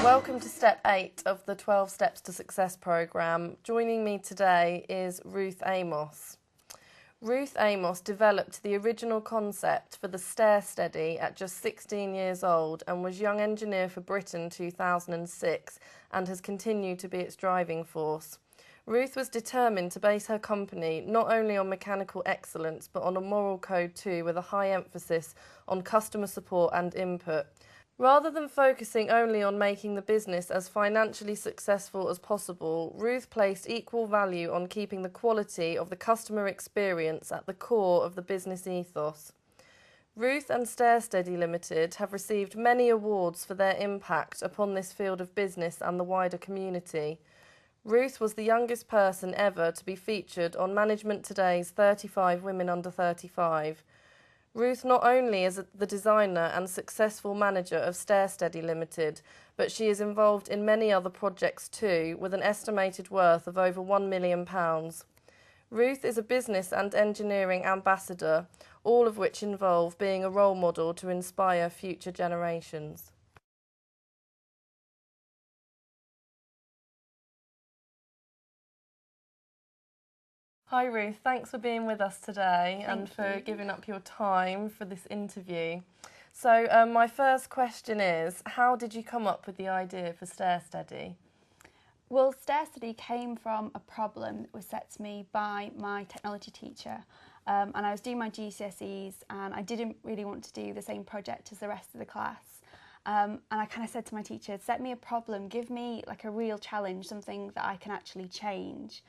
Welcome to step 8 of the 12 Steps to Success programme. Joining me today is Ruth Amos. Ruth Amos developed the original concept for the stair steady at just 16 years old and was Young Engineer for Britain 2006 and has continued to be its driving force. Ruth was determined to base her company not only on mechanical excellence but on a moral code too, with a high emphasis on customer support and input. Rather than focusing only on making the business as financially successful as possible, Ruth placed equal value on keeping the quality of the customer experience at the core of the business ethos. Ruth and StairSteady Limited have received many awards for their impact upon this field of business and the wider community. Ruth was the youngest person ever to be featured on Management Today's 35 Women Under 35. Ruth not only is the designer and successful manager of StairSteady Limited, but she is involved in many other projects too, with an estimated worth of over £1 million. Ruth is a business and engineering ambassador, all of which involve being a role model to inspire future generations. Hi Ruth, thanks for being with us today and for giving up your time for this interview. So my first question is, how did you come up with the idea for StairSteady? Well, StairSteady came from a problem that was set to me by my technology teacher. And I was doing my GCSEs and I didn't really want to do the same project as the rest of the class. And I kind of said to my teacher, set me a problem, give me like a real challenge, something that I can actually change.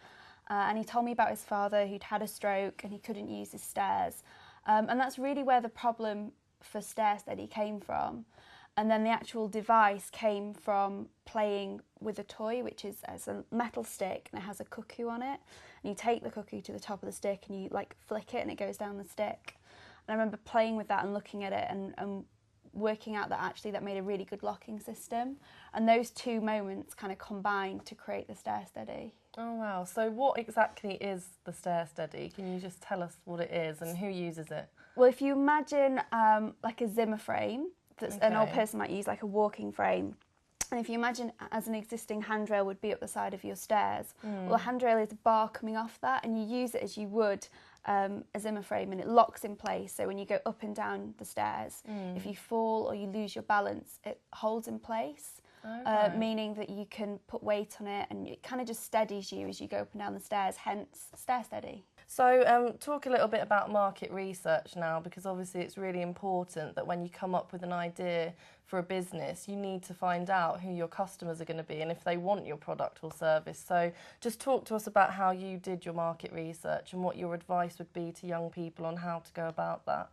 And he told me about his father who'd had a stroke and he couldn't use his stairs. And that's really where the problem for StairSteady came from. And then the actual device came from playing with a toy, which is as a metal stick and it has a cuckoo on it. And you take the cuckoo to the top of the stick and you like flick it and it goes down the stick. And I remember playing with that and looking at it and working out that actually that made a really good locking system. And those two moments kind of combined to create the StairSteady. Oh wow, so what exactly is the StairSteady? Can you just tell us what it is and who uses it? Well, if you imagine like a Zimmer frame, that's an old person might use, like a walking frame. And if you imagine as an existing handrail would be up the side of your stairs, well, a handrail is a bar coming off that and you use it as you would a Zimmer frame and it locks in place. So when you go up and down the stairs, if you fall or you lose your balance, it holds in place. Meaning that you can put weight on it and it kind of just steadies you as you go up and down the stairs, hence StairSteady. So talk a little bit about market research now, because obviously it's really important that when you come up with an idea for a business, you need to find out who your customers are going to be and if they want your product or service. So just talk to us about how you did your market research and what your advice would be to young people on how to go about that.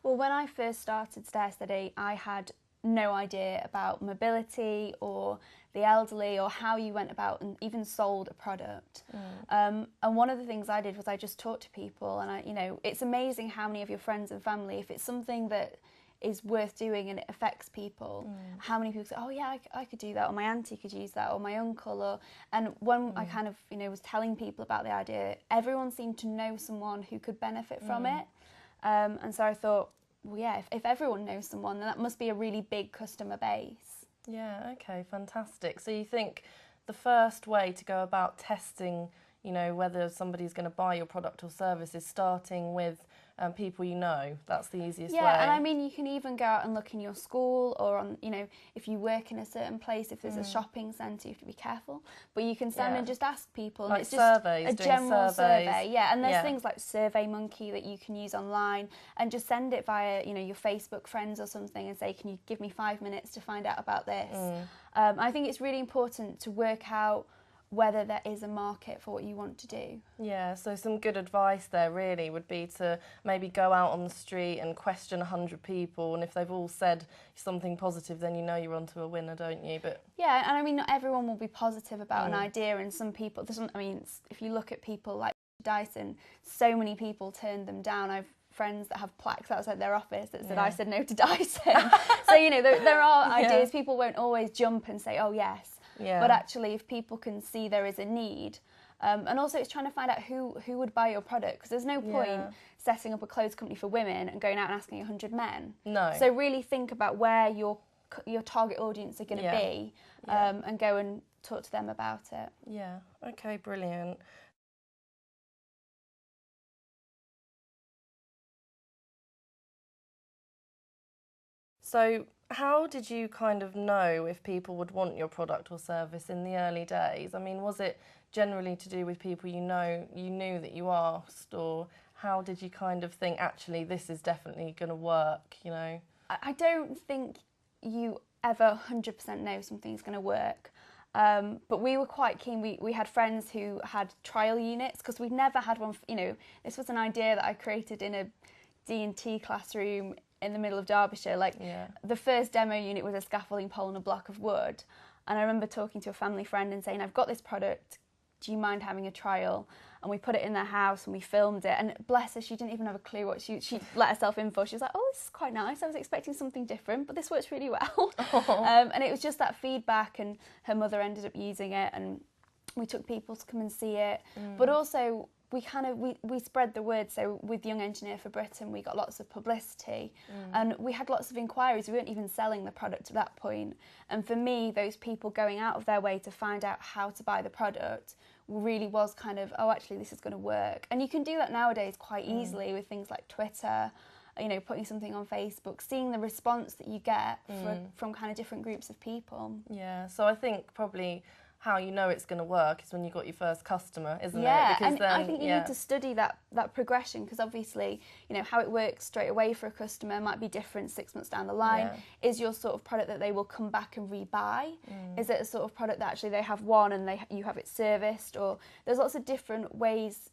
Well, when I first started StairSteady, I had no idea about mobility or the elderly or how you went about and even sold a product. And one of the things I did was I just talked to people and it's amazing how many of your friends and family, if it's something that is worth doing and it affects people, how many people say, oh yeah, I could do that, or my auntie could use that, or my uncle, and when I kind of, was telling people about the idea, everyone seemed to know someone who could benefit from it. And so I thought, well, yeah, if everyone knows someone, then that must be a really big customer base. Yeah, okay, fantastic. So you think the first way to go about testing, whether somebody's going to buy your product or service is starting with people you know. That's the easiest way. Yeah, and I mean, you can even go out and look in your school or on, if you work in a certain place, if there's a shopping centre, you have to be careful. But you can stand and just ask people. And like it's just surveys, a general survey. Yeah, and there's Yeah. things like SurveyMonkey that you can use online and just send it via, your Facebook friends or something and say, can you give me 5 minutes to find out about this? I think it's really important to work out whether there is a market for what you want to do. Yeah, so some good advice there really would be to maybe go out on the street and question 100 people, and if they've all said something positive, then you know you're onto a winner, don't you? But yeah, and I mean, not everyone will be positive about an idea, and some people, if you look at people like Dyson, so many people turned them down. I've friends that have plaques outside their office that said, I said no to Dyson. So, there are ideas. People won't always jump and say, oh yes. Yeah. But actually, if people can see there is a need, and also it's trying to find out who would buy your product, because there's no point setting up a clothes company for women and going out and asking 100 men. No. So really think about where your your target audience are going to Yeah. be, Yeah. and go and talk to them about it. Yeah, okay, brilliant. So how did you kind of know if people would want your product or service in the early days? I mean, was it generally to do with people you knew that you asked, or how did you kind of think, actually, this is definitely going to work, you know? I don't think you ever 100% know something's going to work. But we were quite keen. We had friends who had trial units, because we'd never had one. You know, this was an idea that I created in a D&T classroom in the middle of Derbyshire. Like, the first demo unit was a scaffolding pole and a block of wood. And I remember talking to a family friend and saying, I've got this product, do you mind having a trial? And we put it in their house and we filmed it. And bless her, she didn't even have a clue what she let herself in for. She was like, oh, this is quite nice. I was expecting something different, but this works really well. And it was just that feedback, and her mother ended up using it, and we took people to come and see it. But also, we spread the word. So with Young Engineer for Britain, we got lots of publicity, and we had lots of inquiries. We weren't even selling the product at that point. And for me, those people going out of their way to find out how to buy the product really was kind of, oh, actually, this is going to work. And you can do that nowadays quite easily with things like Twitter, you know, putting something on Facebook, seeing the response that you get from kind of different groups of people. Yeah, so I think probably how you know it's going to work is when you got your first customer, isn't it? Because and then, I think you need to study that progression, because obviously, you know, how it works straight away for a customer might be different 6 months down the line. Is your sort of product that they will come back and rebuy? Is it a sort of product that actually they have one and you have it serviced? Or there's lots of different ways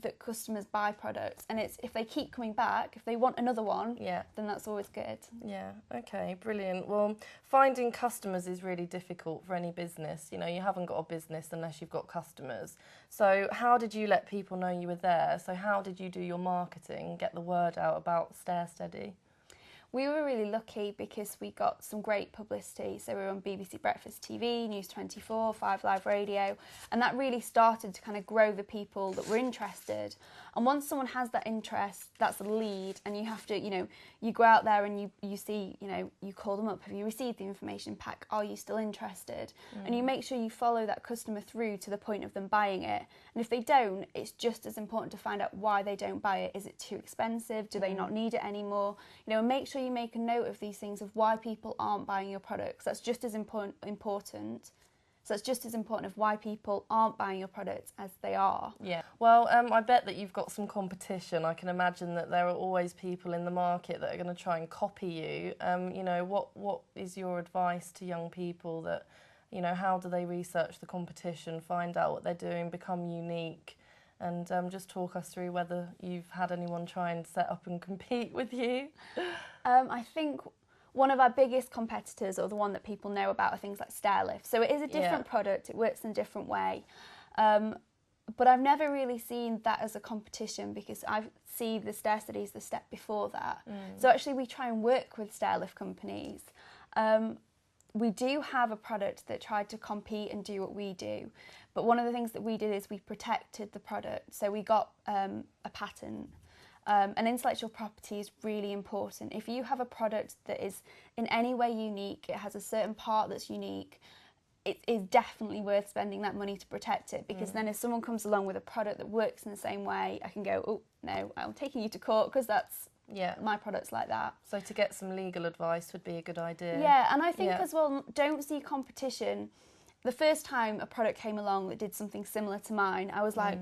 that customers buy products, and it's if they keep coming back, if they want another one, then that's always good. Yeah, okay, brilliant. Well, finding customers is really difficult for any business. You know, you haven't got a business unless you've got customers. So how did you let people know you were there? So how did you do your marketing, get the word out about StairSteady? We were really lucky because we got some great publicity. So we were on BBC Breakfast TV, News 24, 5 Live Radio, and that really started to kind of grow the people that were interested. And once someone has that interest, that's a lead, and you have to, you know, you go out there and you see, you know, you call them up. Have you received the information pack? Are you still interested? And you make sure you follow that customer through to the point of them buying it. And if they don't, it's just as important to find out why they don't buy it. Is it too expensive? Do they not need it anymore? You know, and make sure you make a note of these things, of why people aren't buying your products. That's just as important. So it's just as important of why people aren't buying your products as they are. Yeah. Well, I bet that you've got some competition. I can imagine that there are always people in the market that are going to try and copy you. You know, what is your advice to young people that, you know, how do they research the competition, find out what they're doing, become unique? And just talk us through whether you've had anyone try and set up and compete with you. I think one of our biggest competitors, or the one that people know about, are things like Stairlift. So it is a different product, it works in a different way. But I've never really seen that as a competition, because I see the StairSteady as the step before that. So actually we try and work with stairlift companies. We do have a product that tried to compete and do what we do. But one of the things that we did is we protected the product. So we got a patent. And intellectual property is really important. If you have a product that is in any way unique, it has a certain part that's unique, it is definitely worth spending that money to protect it, because then if someone comes along with a product that works in the same way, I can go, oh, no, I'm taking you to court because that's my product's like that. So to get some legal advice would be a good idea. Yeah, and I think as well, don't see competition. The first time a product came along that did something similar to mine, I was like,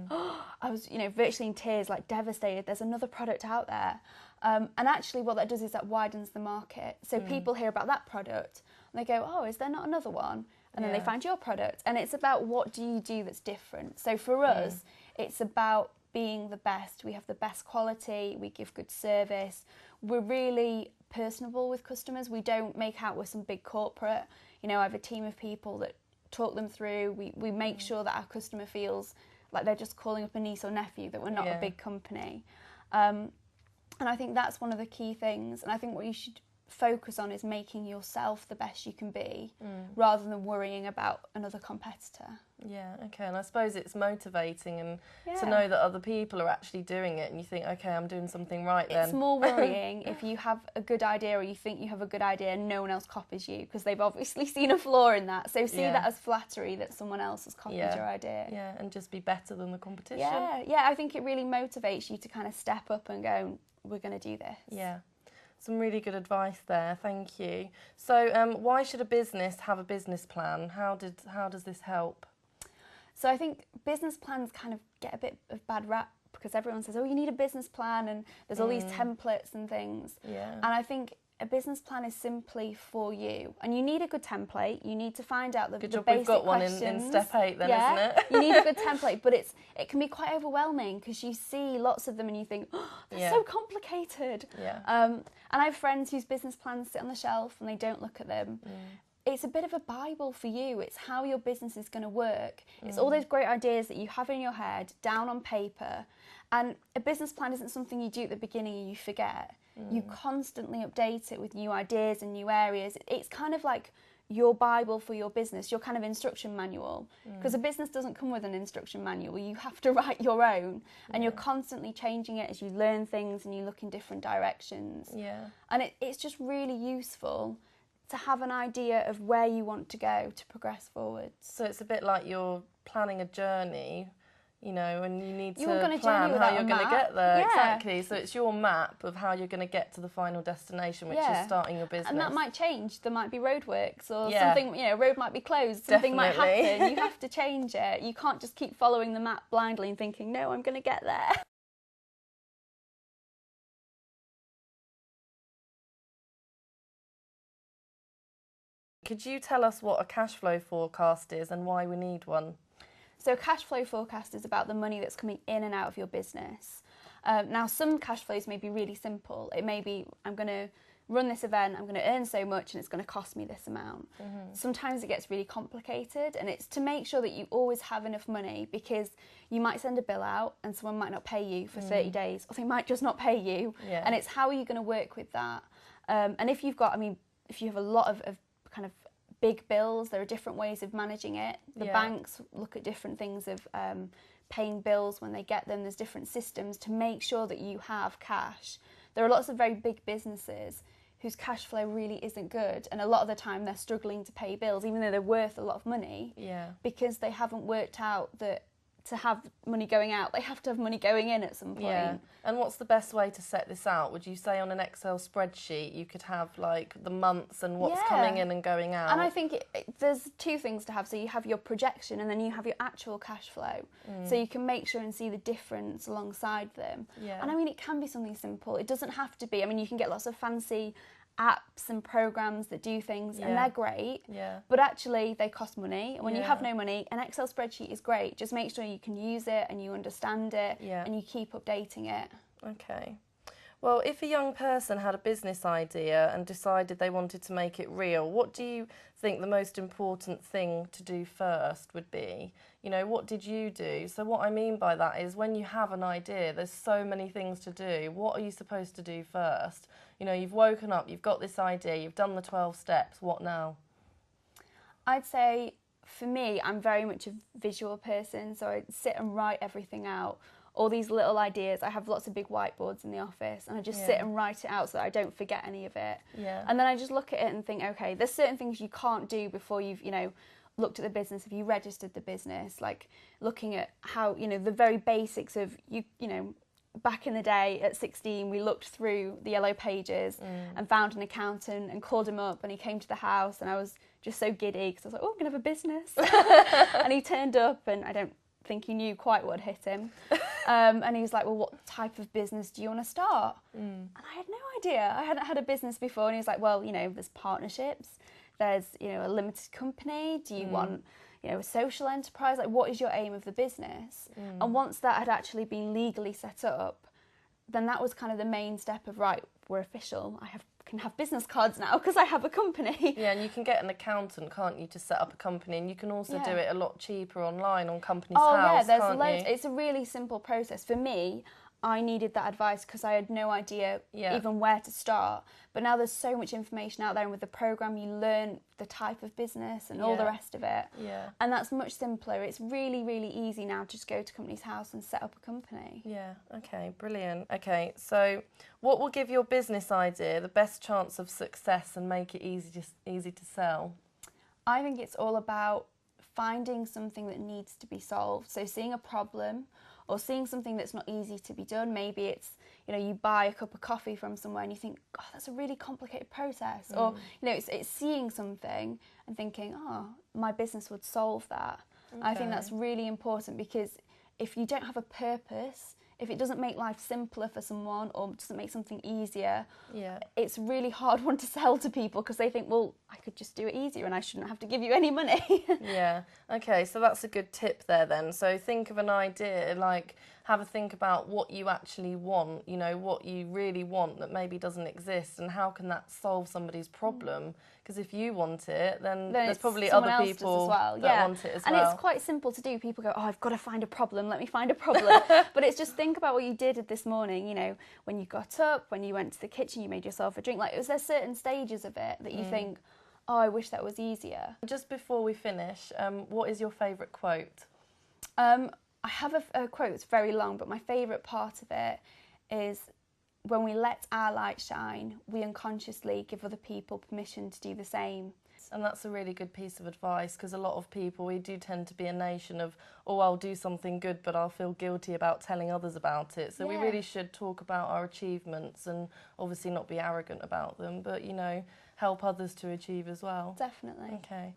I was, you know, virtually in tears, like devastated. There's another product out there. And actually what that does is that widens the market. So people hear about that product and they go, oh, is there not another one? And then they find your product. And it's about, what do you do that's different? So for us, it's about being the best. We have the best quality. We give good service. We're really personable with customers. We don't make out we're some big corporate. You know, I have a team of people that talk them through. We make sure that our customer feels like they're just calling up a niece or nephew, that we're not a big company. And I think that's one of the key things. And I think what you should focus on is making yourself the best you can be, rather than worrying about another competitor. Yeah, okay, and I suppose it's motivating and to Yeah. know that other people are actually doing it and you think, okay, I'm doing something right then. It's more worrying if you have a good idea or you think you have a good idea and no one else copies you, because they've obviously seen a flaw in that. So see that as flattery that someone else has copied your idea. Yeah, and just be better than the competition. Yeah, I think it really motivates you to kind of step up and go, we're going to do this. Yeah. Some really good advice there, thank you. So why should a business have a business plan? How does this help? So I think business plans kind of get a bit of bad rap because everyone says, oh, you need a business plan and there's all these templates and things. Yeah. And I think a business plan is simply for you. And you need a good template. You need to find out the basic questions. We've got one in step 8 then, isn't it? You need a good template, but it can be quite overwhelming because you see lots of them and you think, oh, they're so complicated. Yeah. And I have friends whose business plans sit on the shelf and they don't look at them. It's a bit of a Bible for you. It's how your business is going to work. It's all those great ideas that you have in your head, down on paper. And a business plan isn't something you do at the beginning and you forget. You constantly update it with new ideas and new areas. It's kind of like your Bible for your business, your kind of instruction manual. Because a business doesn't come with an instruction manual. You have to write your own. And you're constantly changing it as you learn things and you look in different directions. Yeah. And it's just really useful to have an idea of where you want to go to progress forward. So it's a bit like you're planning a journey, you know, and you need to plan how you're going to get there. Yeah. Exactly. So it's your map of how you're going to get to the final destination, which is starting your business. And that might change. There might be roadworks or something, you know, a road might be closed, something might happen. You have to change it. You can't just keep following the map blindly and thinking, no, I'm going to get there. Could you tell us what a cash flow forecast is and why we need one? So a cash flow forecast is about the money that's coming in and out of your business. Now, some cash flows may be really simple. It may be, I'm going to run this event, I'm going to earn so much and it's going to cost me this amount. Sometimes it gets really complicated, and it's to make sure that you always have enough money, because you might send a bill out and someone might not pay you for 30 days, or they might just not pay you. And it's how are you going to work with that? And if you've got, if you have a lot of kind of big bills, there are different ways of managing it. The banks look at different things of paying bills when they get them. There's different systems to make sure that you have cash. There are lots of very big businesses whose cash flow really isn't good, and a lot of the time they're struggling to pay bills even though they're worth a lot of money, because they haven't worked out that to have money going out, they have to have money going in at some point. Yeah. And what's the best way to set this out? Would you say on an Excel spreadsheet you could have like the months and what's coming in and going out? And I think there's two things to have. So you have your projection and then you have your actual cash flow. So you can make sure and see the difference alongside them. And it can be something simple. It doesn't have to be. You can get lots of fancy apps and programs that do things and they're great, but actually they cost money, and when you have no money, an Excel spreadsheet is great. Just make sure you can use it and you understand it and you keep updating it. Okay. Well, if a young person had a business idea and decided they wanted to make it real, what do you think the most important thing to do first would be? You know, what did you do? So what I mean by that is when you have an idea, there's so many things to do. What are you supposed to do first? You know, you've woken up, you've got this idea, you've done the 12 steps, what now? I'd say, for me, I'm very much a visual person, so I sit and write everything out. All these little ideas, I have lots of big whiteboards in the office, and I just sit and write it out so that I don't forget any of it. And then I just look at it and think, okay, there's certain things you can't do before you've, looked at the business, if you registered the business, like looking at how, the very basics of, back in the day at 16, we looked through the yellow pages and found an accountant and called him up, and he came to the house, and I was just so giddy because I was like, oh, I'm going to have a business. And he turned up, and I don't think he knew quite what hit him. And he was like, well, what type of business do you want to start? And I had no idea. I hadn't had a business before. And he was like, well, there's partnerships, there's, a limited company. Do you want, a social enterprise? Like, what is your aim of the business? And once that had actually been legally set up, then that was kind of the main step of, right, we're official. Can have business cards now because I have a company. Yeah, and you can get an accountant, can't you, to set up a company, and you can also do it a lot cheaper online on Companies House. There's loads. It's a really simple process. For me, I needed that advice because I had no idea even where to start. But now there's so much information out there, and with the programme you learn the type of business and all the rest of it. Yeah. And that's much simpler. It's really, really easy now to just go to Companies House and set up a company. Yeah, okay, brilliant. Okay, so what will give your business idea the best chance of success and make it easy to sell? I think it's all about finding something that needs to be solved. So seeing a problem or seeing something that's not easy to be done. Maybe it's, you buy a cup of coffee from somewhere and you think, oh, that's a really complicated process. Or, it's seeing something and thinking, oh, my business would solve that. Okay. I think that's really important, because if you don't have a purpose, if it doesn't make life simpler for someone or doesn't make something easier, it's a really hard one to sell to people, because they think, well, I could just do it easier and I shouldn't have to give you any money. Yeah, okay, so that's a good tip there then. So think of an idea, like have a think about what you actually want, what you really want that maybe doesn't exist, and how can that solve somebody's problem? Because if you want it, then there's probably other people that want it as well. And it's quite simple to do. People go, oh, I've got to find a problem, let me find a problem. But it's just think about what you did this morning, when you got up, when you went to the kitchen, you made yourself a drink. Like, there certain stages of it that you think, oh, I wish that was easier. Just before we finish, what is your favourite quote? I have a quote that's very long, but my favourite part of it is, when we let our light shine, we unconsciously give other people permission to do the same. And that's a really good piece of advice, because a lot of people, we do tend to be a nation of, oh, I'll do something good, but I'll feel guilty about telling others about it. So we really should talk about our achievements and obviously not be arrogant about them, but, help others to achieve as well. Definitely. Okay.